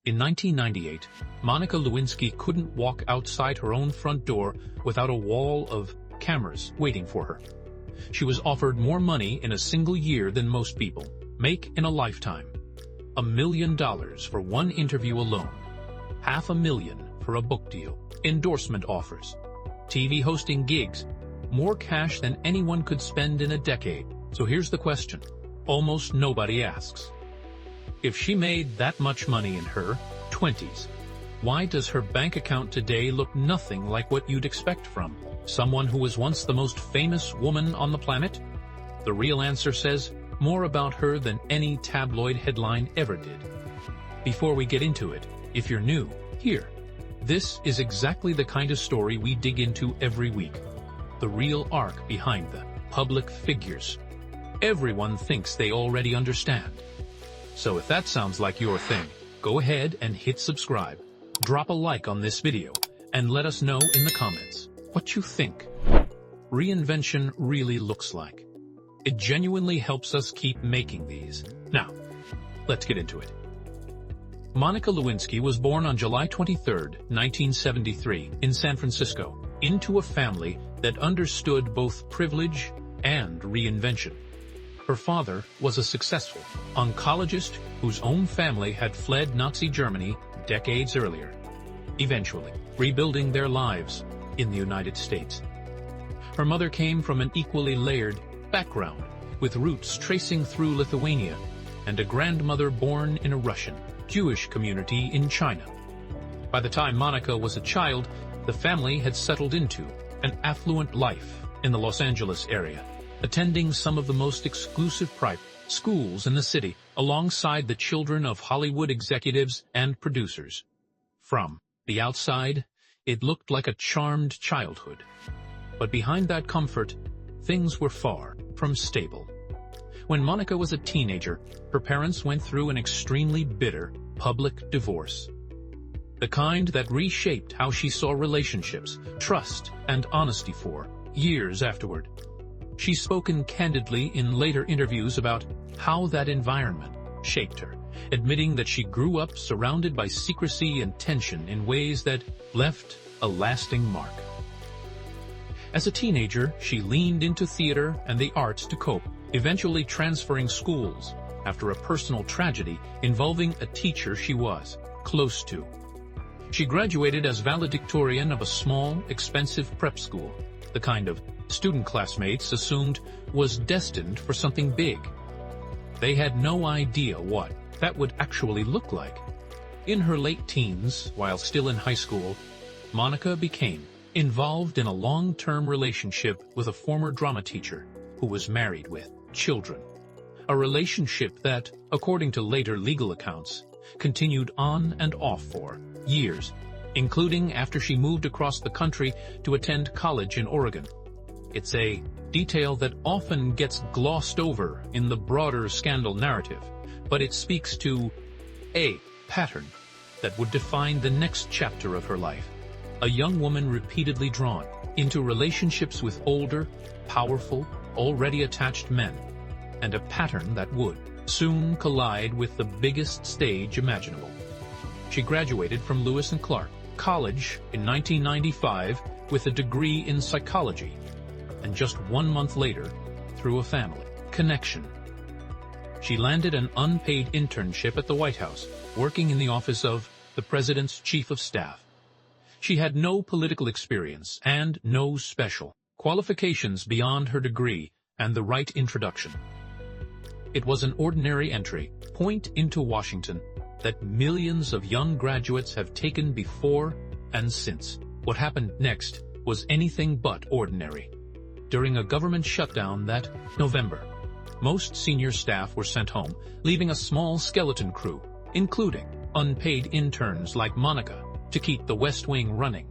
In 1998, Monica Lewinsky couldn't walk outside her own front door without a wall of cameras waiting for her. She was offered more money in a single year than most people make in a lifetime. $1 million for one interview alone. $500,000 for a book deal. Endorsement offers. TV hosting gigs. More cash than anyone could spend in a decade. So here's the question almost nobody asks. If she made that much money in her 20s, why does her bank account today look nothing like what you'd expect from someone who was once the most famous woman on the planet? The real answer says more about her than any tabloid headline ever did. Before we get into it, if you're new here, this is exactly the kind of story we dig into every week. The real arc behind the public figures everyone thinks they already understand. So if that sounds like your thing, go ahead and hit subscribe. Drop a like on this video, and let us know in the comments what you think reinvention really looks like. It genuinely helps us keep making these. Now, let's get into it. Monica Lewinsky was born on July 23, 1973, in San Francisco, into a family that understood both privilege and reinvention. Her father was a successful oncologist whose own family had fled Nazi Germany decades earlier, eventually rebuilding their lives in the United States. Her mother came from an equally layered background, with roots tracing through Lithuania, and a grandmother born in a Russian Jewish community in China. By the time Monica was a child, the family had settled into an affluent life in the Los Angeles area, attending some of the most exclusive private schools in the city alongside the children of Hollywood executives and producers. From the outside, it looked like a charmed childhood. But behind that comfort, things were far from stable. When Monica was a teenager, her parents went through an extremely bitter public divorce. The kind that reshaped how she saw relationships, trust, and honesty for years afterward. She's spoken candidly in later interviews about how that environment shaped her, admitting that she grew up surrounded by secrecy and tension in ways that left a lasting mark. As a teenager, she leaned into theater and the arts to cope, eventually transferring schools after a personal tragedy involving a teacher she was close to. She graduated as valedictorian of a small, expensive prep school, the kind of student classmates assumed was destined for something big. They had no idea what that would actually look like. In her late teens, while still in high school, Monica became involved in a long-term relationship with a former drama teacher who was married with children. A relationship that, according to later legal accounts, continued on and off for years, including after she moved across the country to attend college in Oregon. It's a detail that often gets glossed over in the broader scandal narrative, but it speaks to a pattern that would define the next chapter of her life. A young woman repeatedly drawn into relationships with older, powerful, already attached men, and a pattern that would soon collide with the biggest stage imaginable. She graduated from Lewis and Clark College in 1995 with a degree in psychology, and just 1 month later, through a family connection, she landed an unpaid internship at the White House, working in the office of the President's Chief of Staff. She had no political experience and no special qualifications beyond her degree and the right introduction. It was an ordinary entry point into Washington that millions of young graduates have taken before and since. What happened next was anything but ordinary. During a government shutdown that November, most senior staff were sent home, leaving a small skeleton crew, including unpaid interns like Monica, to keep the West Wing running.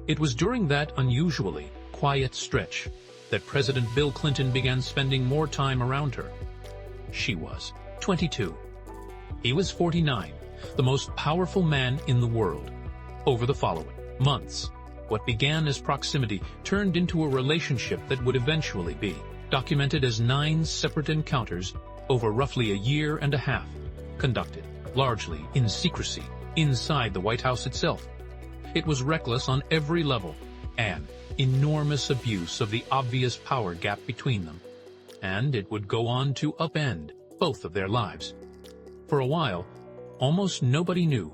It was during that unusually quiet stretch that President Bill Clinton began spending more time around her. She was 22. He was 49, the most powerful man in the world. Over the following months, what began as proximity turned into a relationship that would eventually be documented as 9 separate encounters over roughly a year and a half, conducted largely in secrecy, inside the White House itself. It was reckless on every level, and enormous abuse of the obvious power gap between them. And it would go on to upend both of their lives. For a while, almost nobody knew.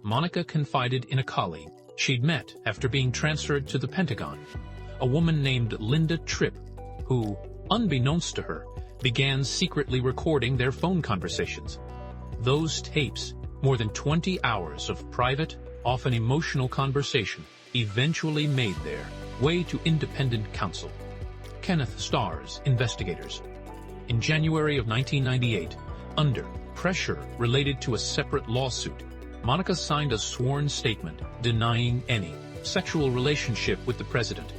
Monica confided in a colleague she'd met after being transferred to the Pentagon, a woman named Linda Tripp, who, unbeknownst to her, began secretly recording their phone conversations. Those tapes, more than 20 hours of private, often emotional conversation, eventually made their way to independent counsel, Kenneth Starr's investigators. In January of 1998, under pressure related to a separate lawsuit, Monica signed a sworn statement denying any sexual relationship with the president,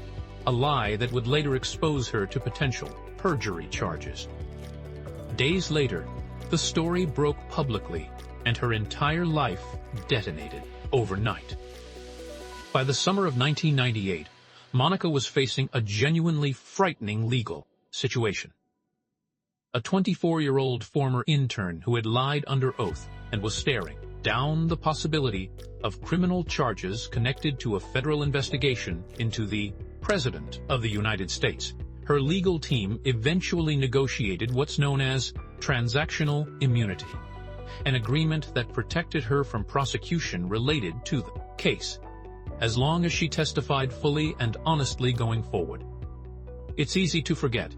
a lie that would later expose her to potential perjury charges. Days later, the story broke publicly, and her entire life detonated overnight. By the summer of 1998, Monica was facing a genuinely frightening legal situation. A 24-year-old former intern who had lied under oath and was staring down the possibility of criminal charges connected to a federal investigation into the President of the United States. Her legal team eventually negotiated what's known as transactional immunity, an agreement that protected her from prosecution related to the case, as long as she testified fully and honestly going forward. It's easy to forget,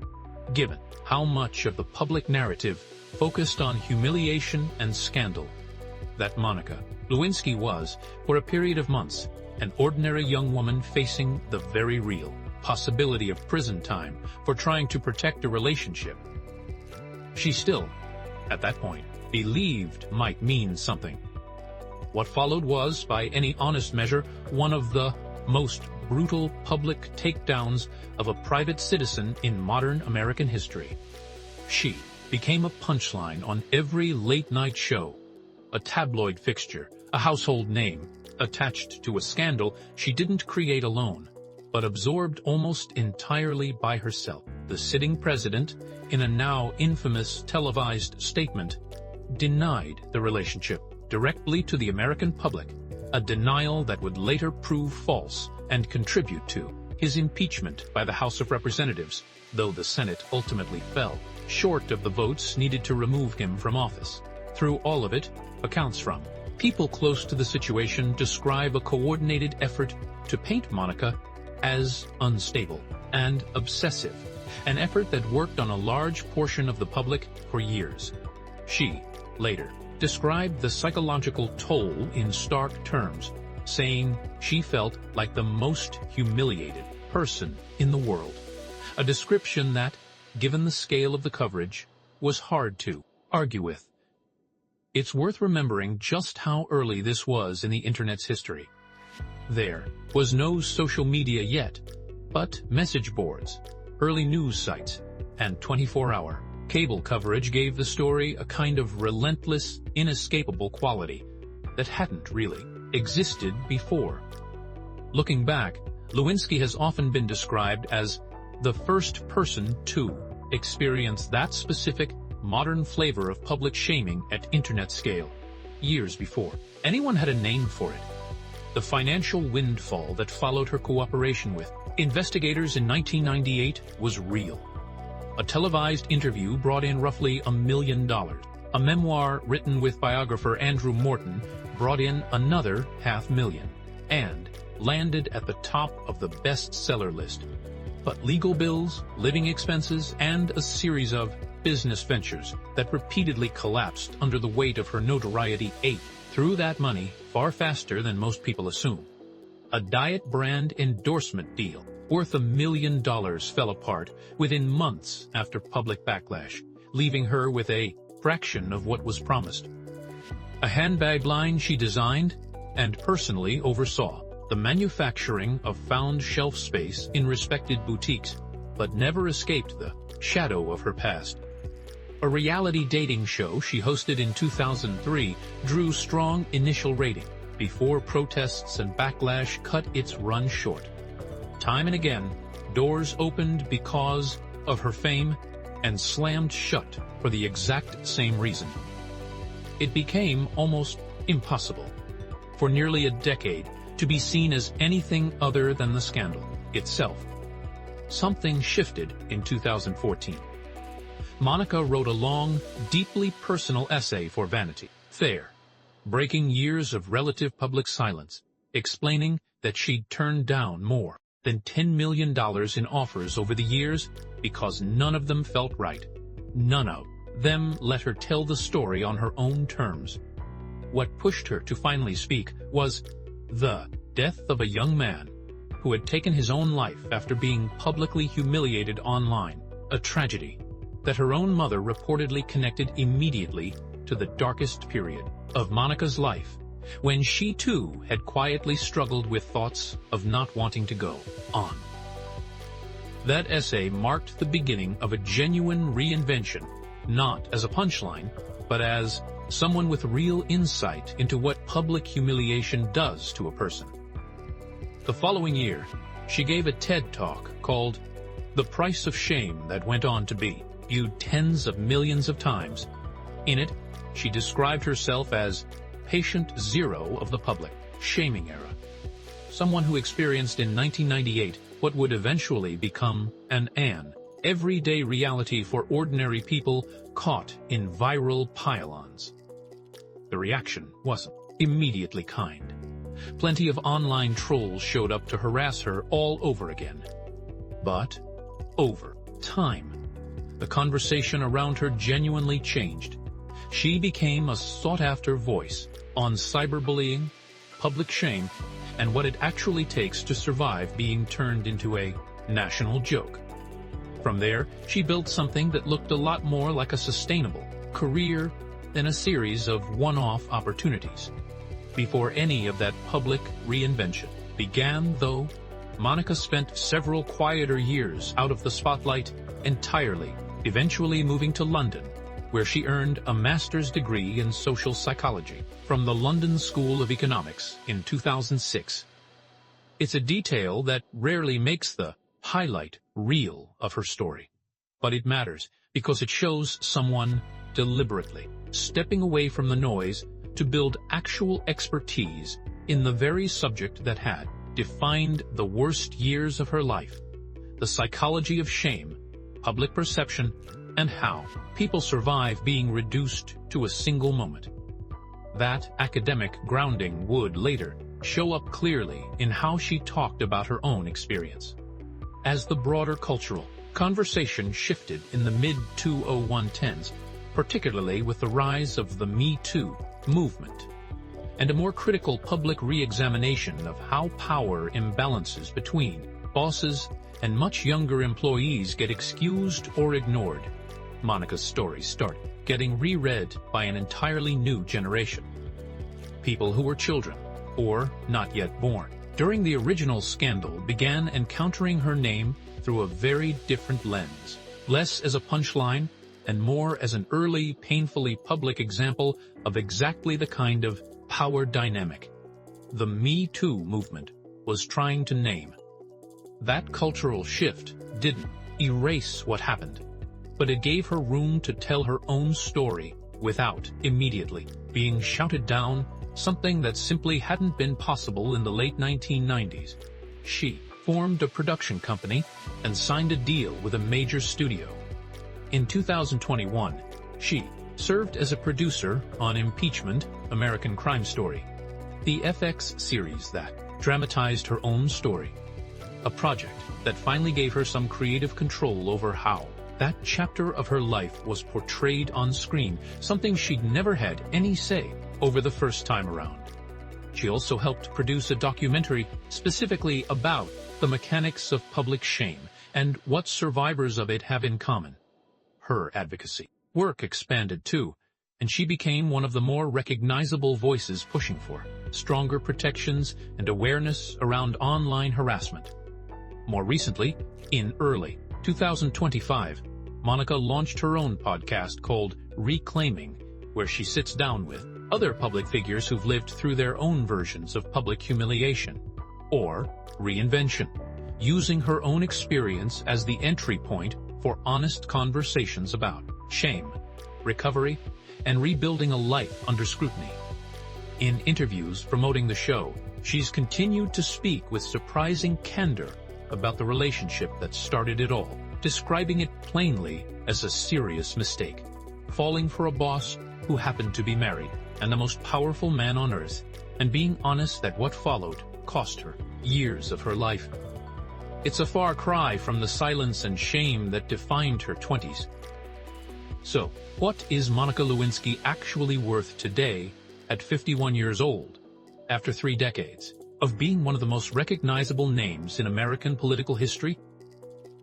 given how much of the public narrative focused on humiliation and scandal, that Monica Lewinsky was, for a period of months, an ordinary young woman facing the very real possibility of prison time for trying to protect a relationship she still, at that point, believed might mean something. What followed was, by any honest measure, one of the most brutal public takedowns of a private citizen in modern American history. She became a punchline on every late-night show, a tabloid fixture, a household name, attached to a scandal she didn't create alone, but absorbed almost entirely by herself. The sitting president, in a now infamous televised statement, denied the relationship directly to the American public, a denial that would later prove false and contribute to his impeachment by the House of Representatives, though the Senate ultimately fell short of the votes needed to remove him from office. Through all of it, accounts from people close to the situation describe a coordinated effort to paint Monica as unstable and obsessive, an effort that worked on a large portion of the public for years. She, later, described the psychological toll in stark terms, saying she felt like the most humiliated person in the world, a description that, given the scale of the coverage, was hard to argue with. It's worth remembering just how early this was in the Internet's history. There was no social media yet, but message boards, early news sites, and 24-hour cable coverage gave the story a kind of relentless, inescapable quality that hadn't really existed before. Looking back, Lewinsky has often been described as the first person to experience that specific, modern flavor of public shaming at Internet scale, years before anyone had a name for it. The financial windfall that followed her cooperation with investigators in 1998 was real. A televised interview brought in roughly $1 million. A memoir written with biographer Andrew Morton brought in another $500,000 and landed at the top of the bestseller list. But legal bills, living expenses, and a series of business ventures that repeatedly collapsed under the weight of her notoriety ate through that money far faster than most people assume. A diet brand endorsement deal worth $1 million fell apart within months after public backlash, leaving her with a fraction of what was promised. A handbag line she designed and personally oversaw the manufacturing of found shelf space in respected boutiques, but never escaped the shadow of her past. A reality dating show she hosted in 2003 drew strong initial rating before protests and backlash cut its run short. Time and again, doors opened because of her fame and slammed shut for the exact same reason. it became almost impossible for nearly a decade to be seen as anything other than the scandal itself. Something shifted in 2014. Monica wrote a long, deeply personal essay for Vanity Fair, breaking years of relative public silence, explaining that she'd turned down more than $10 million in offers over the years because none of them felt right. None of them let her tell the story on her own terms. What pushed her to finally speak was the death of a young man who had taken his own life after being publicly humiliated online, a tragedy that her own mother reportedly connected immediately to the darkest period of Monica's life, when she too had quietly struggled with thoughts of not wanting to go on. That essay marked the beginning of a genuine reinvention, not as a punchline, but as someone with real insight into what public humiliation does to a person. The following year, she gave a TED Talk called The Price of Shame that went on to be viewed tens of millions of times. In it, she described herself as patient zero of the public shaming era, someone who experienced in 1998 what would eventually become an everyday reality for ordinary people caught in viral pile-ons. The reaction wasn't immediately kind. Plenty of online trolls showed up to harass her all over again. But over time, the conversation around her genuinely changed. She became a sought-after voice on cyberbullying, public shame, and what it actually takes to survive being turned into a national joke. From there, she built something that looked a lot more like a sustainable career than a series of one-off opportunities. Before any of that public reinvention began, though, Monica spent several quieter years out of the spotlight entirely, eventually moving to London, where she earned a master's degree in social psychology from the London School of Economics in 2006. It's a detail that rarely makes the highlight reel of her story, but it matters because it shows someone deliberately stepping away from the noise to build actual expertise in the very subject that had defined the worst years of her life: the psychology of shame, public perception, and how people survive being reduced to a single moment. That academic grounding would later show up clearly in how she talked about her own experience. As the broader cultural conversation shifted in the mid-2010s, particularly with the rise of the Me Too movement, and a more critical public re-examination of how power imbalances between bosses and much younger employees get excused or ignored, Monica's story started getting reread by an entirely new generation. People who were children, or not yet born, during the original scandal began encountering her name through a very different lens, less as a punchline and more as an early, painfully public example of exactly the kind of power dynamic the Me Too movement was trying to name. That cultural shift didn't erase what happened, but it gave her room to tell her own story without immediately being shouted down, something that simply hadn't been possible in the late 1990s. She formed a production company and signed a deal with a major studio. In 2021, she served as a producer on Impeachment: American Crime Story, the FX series that dramatized her own story, a project that finally gave her some creative control over how that chapter of her life was portrayed on screen, something she'd never had any say over the first time around. She also helped produce a documentary specifically about the mechanics of public shame and what survivors of it have in common. Her advocacy work expanded too, and she became one of the more recognizable voices pushing for stronger protections and awareness around online harassment. More recently, in early 2025, Monica launched her own podcast called Reclaiming, where she sits down with other public figures who've lived through their own versions of public humiliation or reinvention, using her own experience as the entry point for honest conversations about shame, recovery, and rebuilding a life under scrutiny. In interviews promoting the show, she's continued to speak with surprising candor about the relationship that started it all, describing it plainly as a serious mistake. Falling for a boss who happened to be married, and the most powerful man on earth, and being honest that what followed cost her years of her life. It's a far cry from the silence and shame that defined her 20s. So, what is Monica Lewinsky actually worth today at 51 years old, after 3 decades of being one of the most recognizable names in American political history?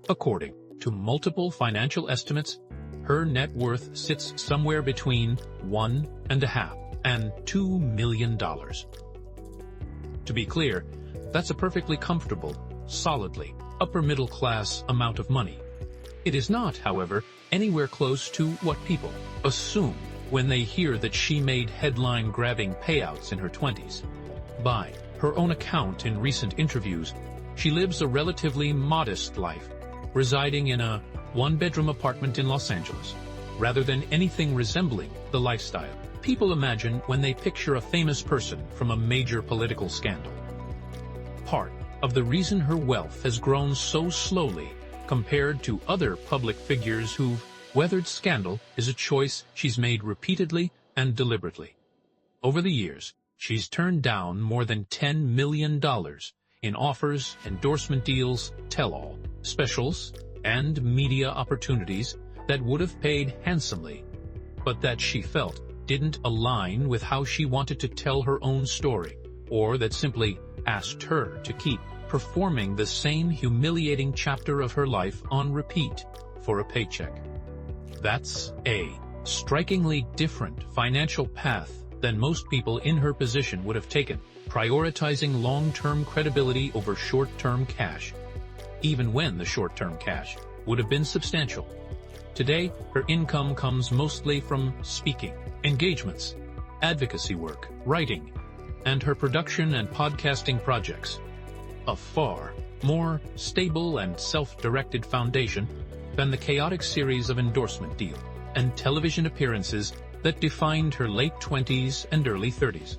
According to multiple financial estimates, her net worth sits somewhere between $1.5 and $2 million. To be clear, that's a perfectly comfortable, solidly upper-middle-class amount of money. It is not, however, anywhere close to what people assume when they hear that she made headline-grabbing payouts in her 20s. By her own account in recent interviews, she lives a relatively modest life, residing in a one-bedroom apartment in Los Angeles, rather than anything resembling the lifestyle people imagine when they picture a famous person from a major political scandal. Part of the reason her wealth has grown so slowly compared to other public figures who've weathered scandal is a choice she's made repeatedly and deliberately. Over the years, she's turned down more than $10 million in offers, endorsement deals, tell-all, specials, and media opportunities that would have paid handsomely, but that she felt didn't align with how she wanted to tell her own story, or that simply asked her to keep performing the same humiliating chapter of her life on repeat for a paycheck. That's a strikingly different financial path than most people in her position would have taken, prioritizing long-term credibility over short-term cash, even when the short-term cash would have been substantial. Today, her income comes mostly from speaking, engagements, advocacy work, writing, and her production and podcasting projects. A far more stable and self-directed foundation than the chaotic series of endorsement deals and television appearances that defined her late 20s and early 30s.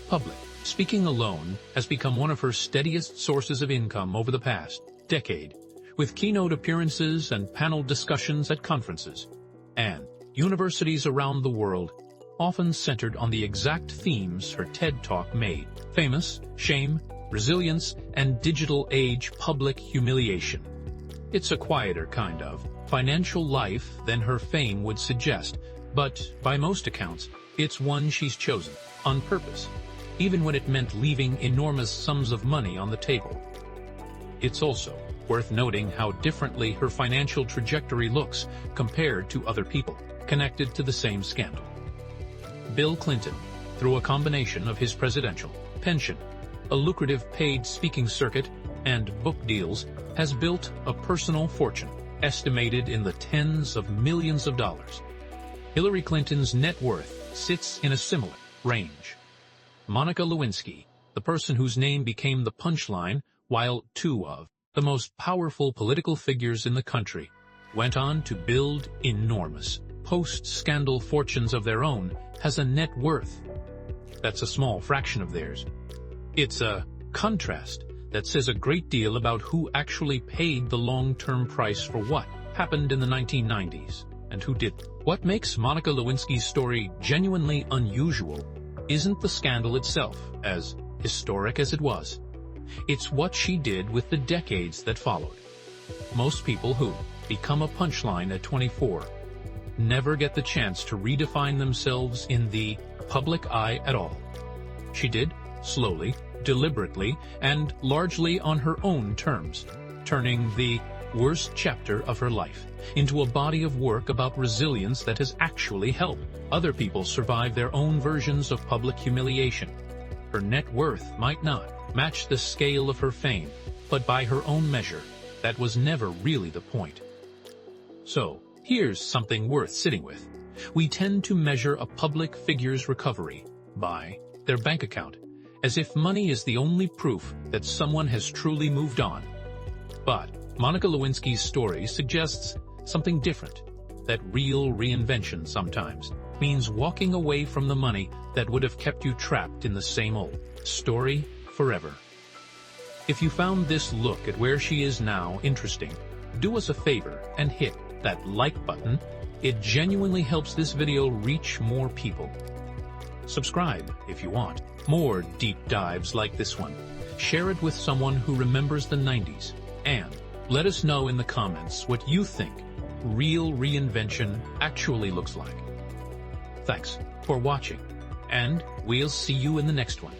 Public speaking alone has become one of her steadiest sources of income over the past decade, with keynote appearances and panel discussions at conferences and universities around the world, often centered on the exact themes her TED Talk made famous: shame, resilience, and digital age public humiliation. It's a quieter kind of financial life than her fame would suggest, but by most accounts, it's one she's chosen on purpose, even when it meant leaving enormous sums of money on the table. It's also worth noting how differently her financial trajectory looks compared to other people connected to the same scandal. Bill Clinton, through a combination of his presidential pension, a lucrative paid speaking circuit, and book deals, has built a personal fortune estimated in the tens of millions of dollars. Hillary Clinton's net worth sits in a similar range. Monica Lewinsky, the person whose name became the punchline while two of the most powerful political figures in the country went on to build enormous post-scandal fortunes of their own, has a net worth that's a small fraction of theirs. It's a contrast that says a great deal about who actually paid the long-term price for what happened in the 1990s and who didn't. What makes Monica Lewinsky's story genuinely unusual isn't the scandal itself, as historic as it was. It's what she did with the decades that followed. Most people who become a punchline at 24 never get the chance to redefine themselves in the public eye at all. She did, slowly, deliberately, and largely on her own terms, turning the worst chapter of her life into a body of work about resilience that has actually helped other people survive their own versions of public humiliation. Her net worth might not match the scale of her fame, but by her own measure, that was never really the point. So, here's something worth sitting with. We tend to measure a public figure's recovery by their bank account, as if money is the only proof that someone has truly moved on. But Monica Lewinsky's story suggests something different, that real reinvention sometimes means walking away from the money that would have kept you trapped in the same old story forever. If you found this look at where she is now interesting, do us a favor and hit that like button. It genuinely helps this video reach more people. Subscribe if you want more deep dives like this one. Share it with someone who remembers the 90s. And let us know in the comments what you think real reinvention actually looks like. Thanks for watching, and we'll see you in the next one.